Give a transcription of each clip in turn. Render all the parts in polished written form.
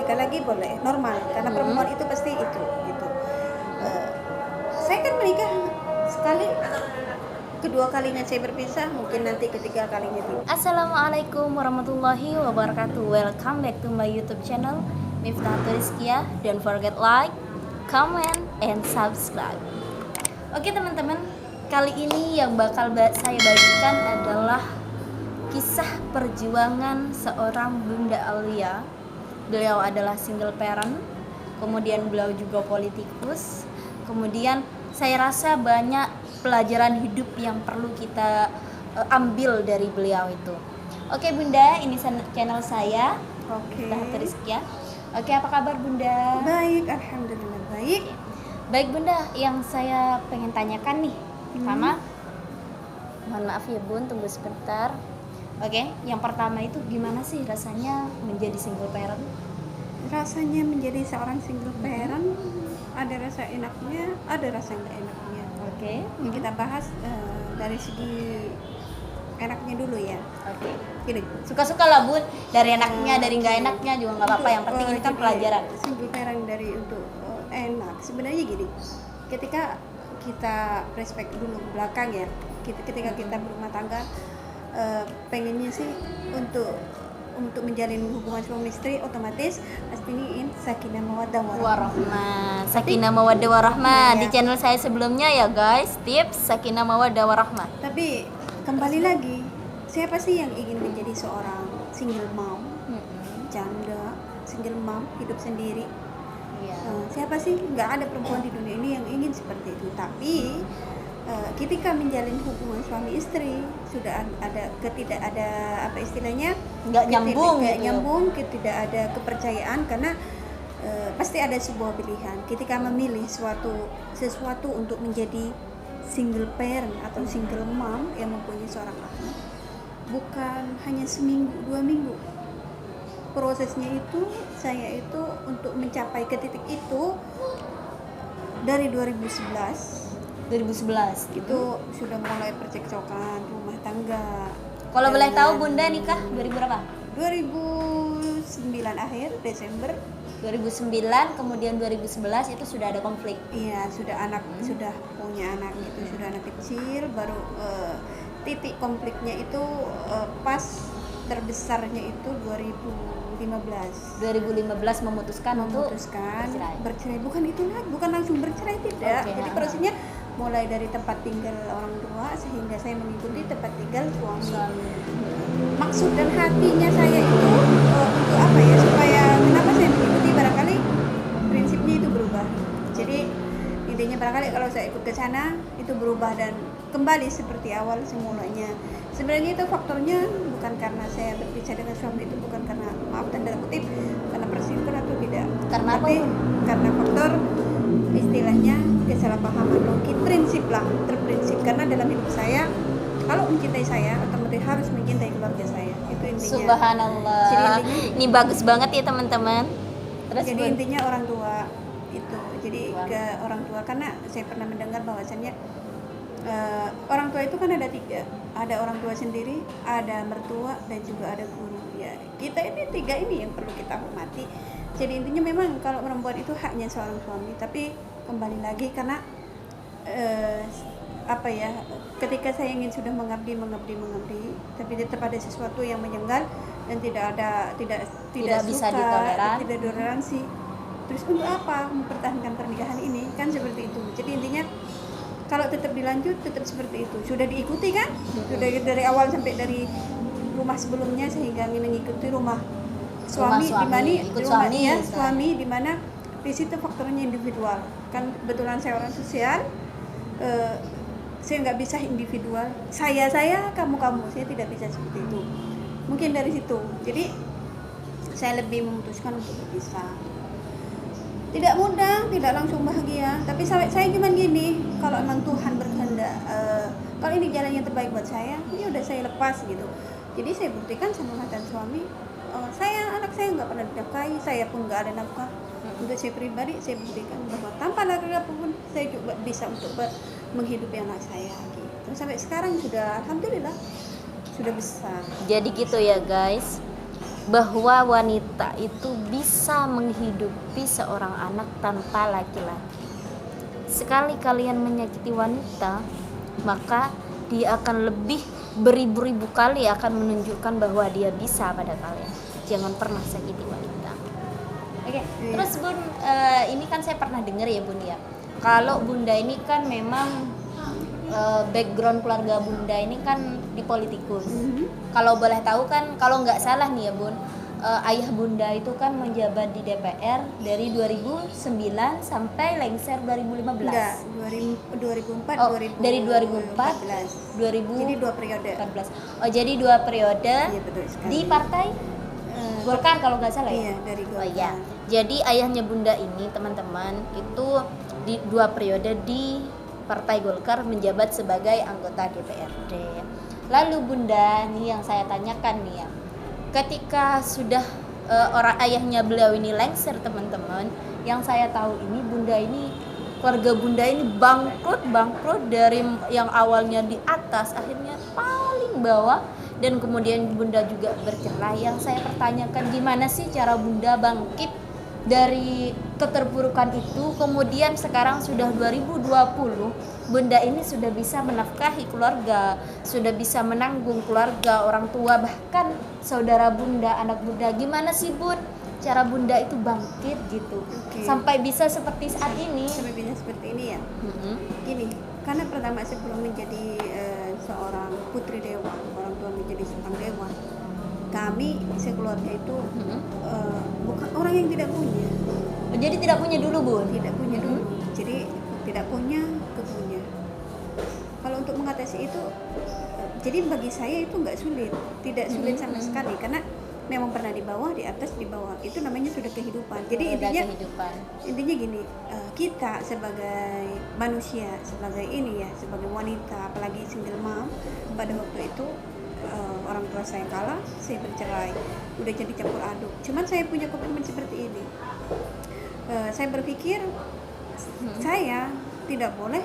menikah lagi boleh, normal, karena perempuan itu pasti itu gitu. Saya kan menikah sekali, kedua kalinya saya berpisah, mungkin nanti ketiga kalinya tidak. Assalamualaikum warahmatullahi wabarakatuh. Welcome back to my YouTube channel Miftahatul Rizkiyah. Don't forget like, comment, and subscribe. Oke teman-teman, kali ini yang bakal saya bagikan adalah kisah perjuangan seorang Bunda Aulia. Beliau adalah single parent, kemudian beliau juga politikus. Kemudian saya rasa banyak pelajaran hidup yang perlu kita ambil dari beliau itu. Oke Bunda, ini channel saya. Oke. Miftahatul Rizkiyah. Oke, apa kabar Bunda? Baik, alhamdulillah baik. Baik Bunda, yang saya pengen tanyakan nih, pertama, mohon maaf ya Bun, tunggu sebentar. Oke, yang pertama itu gimana sih rasanya menjadi single parent? Rasanya menjadi seorang single parent, ada rasa enaknya, ada rasa nggak enaknya. Oke. Yang kita bahas dari segi enaknya dulu ya. Oke. Gini. Suka-suka lah Bun, dari enaknya, dari nggak enaknya juga nggak apa-apa. Yang penting ini kan Jadi, pelajaran. Single parent dari untuk enak. Sebenarnya gini, ketika kita flashback dulu ke belakang ya, ketika kita berumah tangga, pengennya sih untuk menjalin hubungan suami istri, otomatis pastiin sakinah mawaddah Warahmah, sakinah mawaddah warahmah. Nah, Di ya. channel saya sebelumnya ya guys, tips sakinah mawaddah warahmah. Tapi kembali lagi, siapa sih yang ingin menjadi seorang single mom, janda, single mom, hidup sendiri? Iya. Siapa sih? Nggak ada perempuan di dunia ini yang ingin seperti itu. Tapi ketika menjalin hubungan suami istri sudah tidak ada apa istilahnya, Nggak nyambung nggak gitu. nyambung, tidak ada kepercayaan, karena pasti ada sebuah pilihan. Ketika memilih sesuatu untuk menjadi single parent atau single mom yang mempunyai seorang anak, bukan hanya seminggu 2 minggu. Prosesnya itu, saya itu untuk mencapai ke titik itu dari 2011 itu sudah mulai percekcokan rumah tangga. Kalau boleh Dengan tahu Bunda nikah 2000 berapa? 2009 akhir Desember. 2009, kemudian 2011 itu sudah ada konflik. Iya, sudah punya anak itu, sudah anak kecil. Baru titik konfliknya itu pas terbesarnya itu 2015 memutuskan bercerai. bercerai. Bukan itu lagi, bukan langsung bercerai, tidak. Oke, Jadi prosesnya mulai dari tempat tinggal orang tua sehingga saya mengikuti tempat tinggal suami. Maksud dan hatinya saya itu untuk apa ya, supaya kenapa saya mengikuti, barangkali prinsipnya itu berubah. Jadi intinya barangkali kalau saya ikut ke sana itu berubah dan kembali seperti awal semulanya. Sebenarnya itu faktornya bukan karena saya berbicara dengan suami, itu bukan karena, maaf tanda kutip, karena perselingkuhan atau tidak. Karena apa, Tapi Bu? karena faktor istilahnya kesalahpahaman, mungkin prinsip lah, terprinsip. Karena dalam hidup saya, kalau mencintai saya otomatis harus mencintai keluarga saya. Itu intinya. Subhanallah. Jadi intinya, Ini bagus banget ya teman-teman. Terus jadi Bun? intinya orang tua itu. Jadi Wow. ke orang tua, karena saya pernah mendengar bahwasannya orang tua itu kan ada 3. Ada orang tua sendiri, ada mertua, dan juga ada guru. Ya, kita ini 3 ini yang perlu kita hormati. Jadi intinya memang kalau perempuan itu haknya seorang suami, tapi kembali lagi karena apa ya, ketika saya ingin sudah mengabdi, tapi tetap ada sesuatu yang menjengkel dan tidak bisa suka, ditoleran. tidak toleransi. Terus untuk apa mempertahankan pernikahan ini, kan seperti itu. Jadi intinya kalau tetap dilanjut, tetap seperti itu. Sudah diikuti kan? Sudah dari awal sampai dari rumah sebelumnya sehingga mengikuti rumah suami, suami, di mana ikut suami, ya, misalnya. suami di mana di situ faktornya individual. Kan kebetulan saya orang sosial, saya nggak bisa individual. Saya, kamu, saya tidak bisa seperti itu. Mungkin dari situ. Jadi saya lebih memutuskan untuk berpisah. Tidak mudah, tidak langsung bahagia, tapi saya cuma gini, kalau memang Tuhan berkehendak, kalau ini jalan yang terbaik buat saya, ya udah saya lepas gitu. Jadi saya buktikan sama mantan suami, anak saya nggak pernah dinafkahi, saya pun nggak ada nafkah. Untuk saya pribadi, saya buktikan bahwa tanpa laki-laki apapun saya juga bisa untuk menghidupi anak saya gitu. Sampai sekarang sudah alhamdulillah sudah besar. Jadi gitu ya guys. bahwa wanita itu bisa menghidupi seorang anak tanpa laki-laki. Sekali kalian menyakiti wanita, maka dia akan lebih beribu-ribu kali akan menunjukkan bahwa dia bisa pada kalian. Jangan pernah sakiti wanita. Oke, terus Bun, ini kan saya pernah dengar ya Bun ya. Kalau Bunda ini kan memang background keluarga Bunda ini kan di politikus. Kalau boleh tahu kan, kalau nggak salah nih ya Bun, ayah Bunda itu kan menjabat di DPR dari 2009 sampai lengser 2015. Enggak, 2004, Oh, dari 2014. 2000 Jadi 2 periode. 14. Oh, jadi 2 periode Iya, betul sekali. di partai Golkar kalau nggak salah ya. Iya, dari Oh Golkar. iya. Jadi ayahnya Bunda ini teman-teman itu di 2 periode di Partai Golkar menjabat sebagai anggota DPRD. Lalu Bunda nih yang saya tanyakan nih ya. Ketika sudah orang ayahnya beliau ini lengser teman-teman, yang saya tahu ini Bunda ini keluarga Bunda ini bangkrut dari yang awalnya di atas akhirnya paling bawah, dan kemudian Bunda juga bercerai. Yang saya pertanyakan, gimana sih cara Bunda bangkit dari keterpurukan itu, kemudian sekarang sudah 2020, Bunda ini sudah bisa menafkahi keluarga, sudah bisa menanggung keluarga, orang tua, bahkan saudara Bunda, anak Bunda. Gimana sih Bun cara Bunda itu bangkit gitu, sampai bisa seperti saat ini? Sampai bisa seperti ini ya. Gini, karena pertama sebelum menjadi seorang putri dewa, orang tua menjadi seorang dewa, kami sekeluarga itu bukan orang yang tidak punya. Jadi tidak punya dulu Bun? Tidak punya dulu. Jadi tidak punya ke punya. Kalau untuk mengatasi itu, jadi bagi saya itu nggak sulit, tidak sulit sama sekali, karena memang pernah di bawah, di atas, di bawah. Itu namanya sudah kehidupan. Jadi intinya gini, kita sebagai manusia, sebagai ini ya, sebagai wanita, apalagi single mom, pada waktu itu orang tua saya kalah, saya bercerai, udah jadi campur aduk. Cuman saya punya komitmen seperti ini. Saya berpikir saya tidak boleh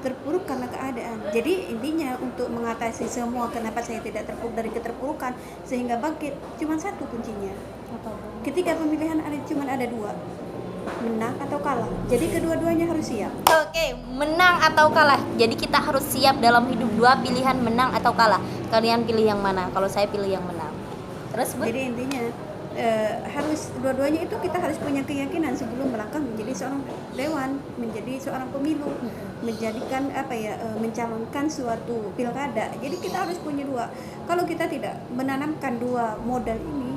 terpuruk karena keadaan. Jadi intinya untuk mengatasi semua kenapa saya tidak terpuruk dari keterpurukan sehingga bangkit, cuma satu kuncinya. Ketika pemilihan cuma ada 2, menang atau kalah. Jadi kedua-duanya harus siap. Oke, menang atau kalah. Jadi kita harus siap dalam hidup, 2 pilihan, menang atau kalah. Kalian pilih yang mana? Kalau saya pilih yang menang. Terus Bun? Jadi intinya harus dua-duanya itu kita harus punya keyakinan sebelum melangkah menjadi seorang dewan, menjadi seorang pemilu, menjadikan mencalonkan suatu pilkada. Jadi kita harus punya 2. Kalau kita tidak menanamkan 2 modal ini,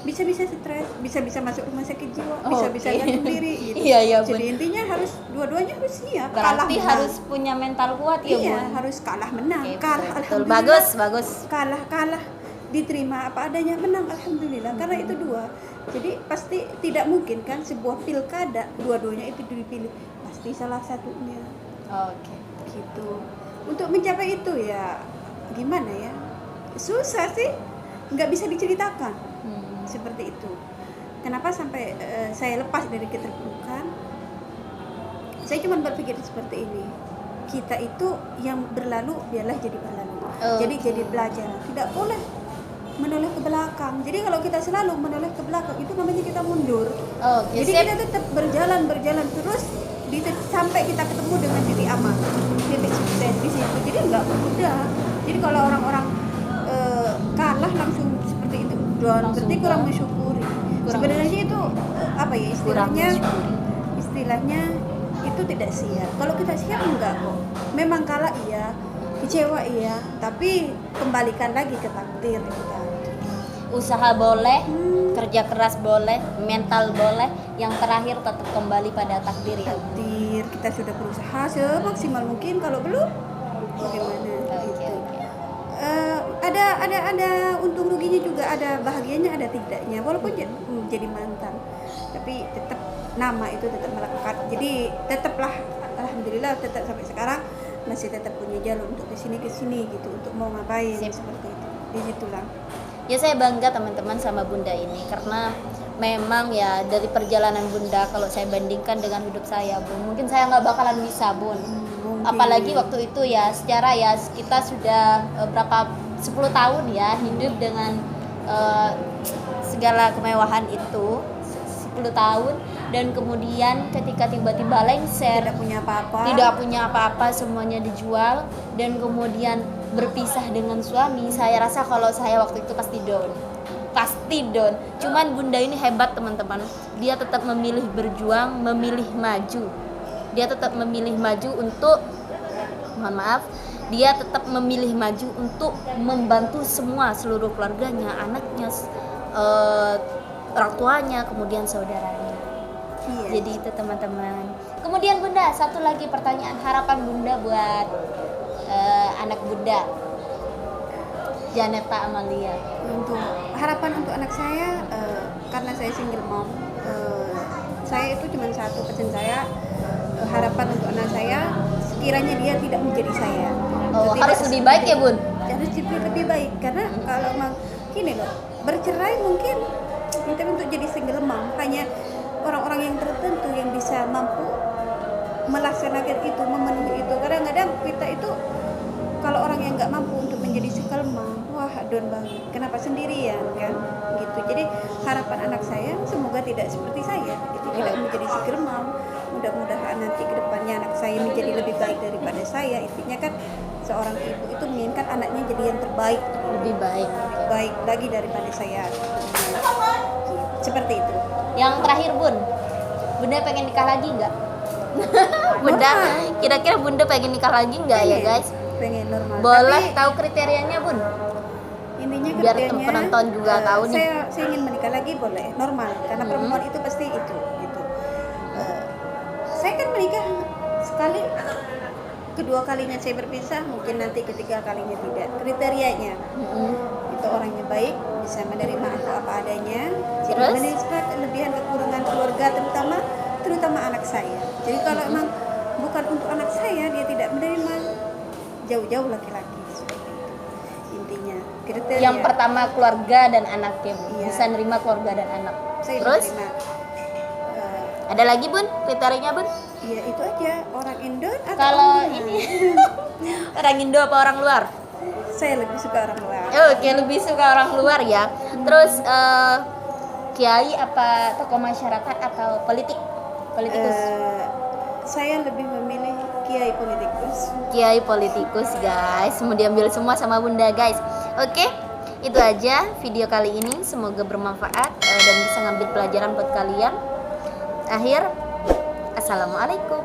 bisa-bisa stres, bisa-bisa masuk rumah sakit jiwa, bisa-bisa gantung diri gitu. Iya, Jadi intinya harus dua-duanya harus siap. Berarti harus punya mental kuat ya, iya, Bun? harus kalah menang. Oke, Kalah betul. alhamdulillah. Bagus. Kalah diterima apa adanya, menang alhamdulillah. Karena itu 2. Jadi pasti tidak mungkin kan sebuah pilkada dua-duanya itu dipilih, pasti salah satunya. Oke. Gitu. Untuk mencapai itu ya gimana ya? Susah sih. Nggak bisa diceritakan. Seperti itu. Kenapa sampai saya lepas dari keterpurukan? Saya cuma berpikir seperti ini. Kita itu yang berlalu biarlah jadi berlalu. Jadi belajar. Tidak boleh menoleh ke belakang. Jadi kalau kita selalu menoleh ke belakang itu namanya kita mundur. Jadi kita tetap berjalan terus sampai kita ketemu dengan titik aman, titik sukses di situ. Jadi enggak mudah. Jadi kalau orang-orang kalah langsung seperti itu, berarti kurang mensyukuri. Sebenarnya itu istilahnya itu tidak siap. Kalau kita siap enggak kok. Memang kalah iya, kecewa iya, tapi kembalikan lagi ke takdir kita. Usaha boleh, kerja keras boleh, mental boleh, yang terakhir tetap kembali pada takdir ya. Takdir, kita sudah berusaha semaksimal mungkin, kalau belum bagaimana? Gitu. Ada untung ruginya juga, ada bahagianya, ada tidaknya. Walaupun jadi mantan, tapi tetap nama itu tetap melekat. Jadi tetaplah alhamdulillah tetap sampai sekarang masih tetap punya jalur untuk kesini gitu, untuk mau ngapain. Seperti itu. Di situlah. Ya saya bangga teman-teman sama Bunda ini, karena memang ya dari perjalanan Bunda kalau saya bandingkan dengan hidup saya, Bun, mungkin saya nggak bakalan bisa, Bun. Apalagi waktu itu ya secara ya kita sudah berapa 10 tahun ya hidup dengan segala kemewahan itu 10 tahun, dan kemudian ketika tiba-tiba lengser, tidak punya apa-apa, semuanya dijual, dan kemudian berpisah dengan suami, saya rasa kalau saya waktu itu pasti down. Cuman bunda ini hebat teman-teman, dia tetap memilih berjuang, memilih maju. Dia tetap memilih maju untuk, dia tetap memilih maju untuk membantu seluruh keluarganya, anaknya, orang tuanya, kemudian saudaranya. Iya. Jadi itu teman-teman. Kemudian bunda, satu lagi pertanyaan, harapan bunda buat anak bunda, Janeta Amalia. Untuk harapan untuk anak saya, karena saya single mom, saya itu cuma satu pesan saya, harapan untuk anak saya sekiranya dia tidak menjadi saya. Harus lebih baik ya bun? Harus lebih baik, karena kalau memang gini loh, bercerai mungkin untuk jadi single mom hanya orang-orang yang tertentu yang bisa mampu melaksanakan itu, memenuhi itu. Kadang-kadang kita itu kalau orang yang nggak mampu untuk menjadi single mom, wah down banget. Kenapa sendirian kan? Gitu. Jadi harapan anak saya semoga tidak seperti saya, itu tidak menjadi single mom. Mudah-mudahan nanti kedepannya anak saya menjadi lebih baik daripada saya. Intinya kan seorang ibu itu menginginkan anaknya jadi yang terbaik, lebih baik lagi daripada saya. Seperti itu. Yang terakhir bun, bunda pengen nikah lagi nggak? Bunda, kira-kira bunda pengen nikah lagi nggak ya guys? Pengen normal. Boleh tapi, tahu kriterianya bun? Intinya Biar kriterianya, penonton juga tahu nih. Saya ingin menikah lagi boleh, normal. Karena perempuan itu pasti itu. Gitu. Saya kan menikah sekali, kedua kalinya saya berpisah, mungkin nanti ketiga kalinya tidak. Kriterianya itu orangnya baik, bisa menerima aku apa adanya, jadi menerima kelebihan kekurangan keluarga, terutama anak saya. Jadi kalau memang bukan untuk anak saya, dia tidak menerima, jauh-jauh laki-laki, seperti itu intinya kriteria. Yang pertama keluarga dan anaknya, Iya. Bisa nerima keluarga dan anak. Saya Terus menerima, ada lagi bun kriterianya bun? ya itu aja, orang Indo atau Kalau orang luar. ini orang Indo apa orang luar? Saya lebih suka orang luar. Oke, lebih suka orang luar ya. Terus kiai apa tokoh masyarakat atau politikus? Saya lebih memilih kiai politikus. Kiai politikus guys, mau diambil semua sama bunda guys. Oke, itu aja video kali ini, semoga bermanfaat dan bisa ngambil pelajaran buat kalian. Akhir, assalamualaikum.